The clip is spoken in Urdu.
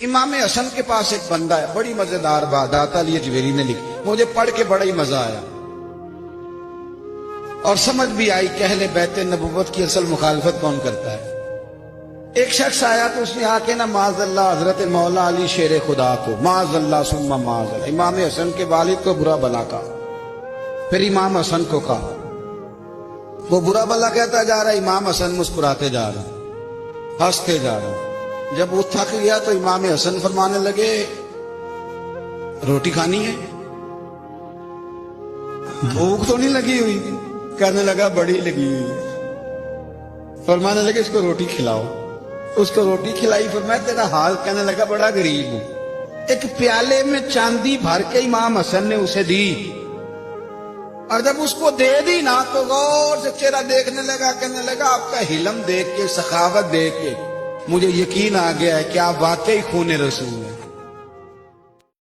امام حسن کے پاس ایک بندہ ہے، بڑی مزیدار بات داتا علی اجویری نے لکھی، مجھے پڑھ کے بڑا ہی مزہ آیا اور سمجھ بھی آئی کہ اہل بیت نبوت کی اصل مخالفت کون کرتا ہے۔ ایک شخص آیا تو اس نے آ کے نا معاذ اللہ حضرت مولا علی شیر خدا کو، معاذ اللہ ثم معاذ اللہ، امام حسن کے والد کو برا بلا کہا، پھر امام حسن کو کہا، وہ برا بلا کہتا جا رہا، امام حسن مسکراتے جا رہا، ہنستے جا رہا۔ جب وہ تھک گیا تو امام حسن فرمانے لگے روٹی کھانی ہے؟ بھوک تو نہیں لگی ہوئی؟ کہنے لگا بڑی لگی ہوئی ہے۔ فرمانے لگے اس کو روٹی کھلاؤ، اس کو روٹی کھلائی، فرمایا تیرا حال؟ کہنے لگا بڑا غریب ہوں۔ ایک پیالے میں چاندی بھر کے امام حسن نے اسے دی، اور جب اس کو دے دی نا تو غور سے چہرہ دیکھنے لگا، کہنے لگا آپ کا حلم دیکھ کے، سخاوت دیکھ کے مجھے یقین آ گیا ہے کہ آپ واقعی خون رسول ہیں۔